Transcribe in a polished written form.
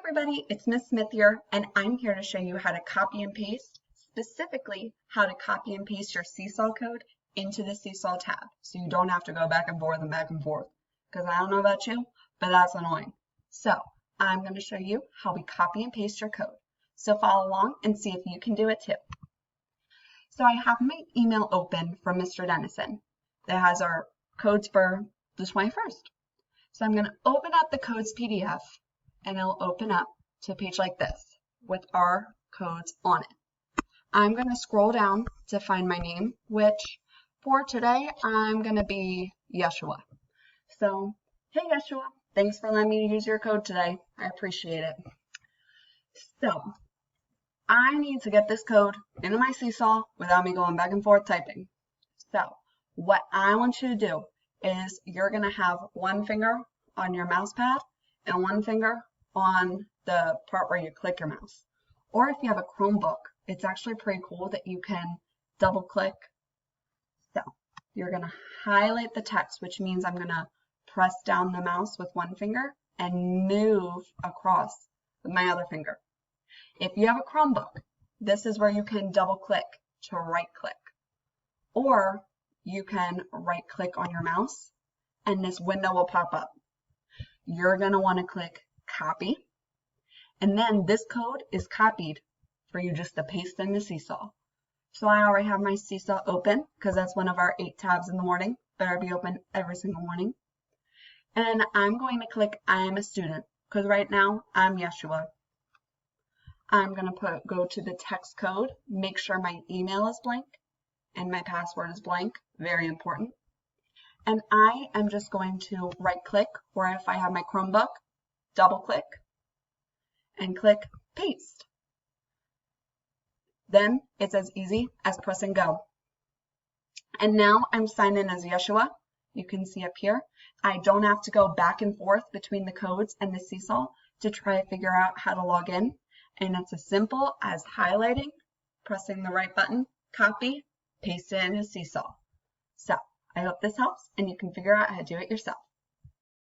everybody, it's Miss Smith here, and I'm here to show you how to copy and paste, specifically how to copy and paste your Seesaw code into the Seesaw tab, so you don't have to go back and forth, because I don't know about you, but that's annoying. So I'm going to show you how we copy and paste your code. So follow along and see if you can do it too. So I have my email open from Mr. Dennison that has our codes for the 21st. So I'm going to open up the codes PDF, and it'll open up to a page like this with our codes on it. I'm going to scroll down to find my name, which for today, I'm going to be Yeshua. So, hey Yeshua, thanks for letting me use your code today. I appreciate it. So, I need to get this code into my Seesaw without me going back and forth typing. So, what I want you to do is you're going to have one finger on your mouse pad and one finger on the part where you click your mouse. Or if you have a Chromebook, it's actually pretty cool that you can double click. So you're going to highlight the text, which means I'm going to press down the mouse with one finger and move across with my other finger. If you have a Chromebook, this is where you can double click to right click. Or you can right click on your mouse and this window will pop up. You're going to want to click copy, and then this code is copied for you just to paste in the Seesaw. So I already have my Seesaw open because that's one of our 8 tabs in the morning. Better be open every single morning. And I'm going to click I am a student because right now I'm Yeshua. I'm going to go to the text code, make sure my email is blank and my password is blank, very important. And I am just going to right click, or if I have my Chromebook, double click and click paste. Then it's as easy as pressing go. And now I'm signed in as Yeshua. You can see up here. I don't have to go back and forth between the codes and the Seesaw to try to figure out how to log in. And it's as simple as highlighting, pressing the right button, copy, paste it in a Seesaw. So I hope this helps and you can figure out how to do it yourself.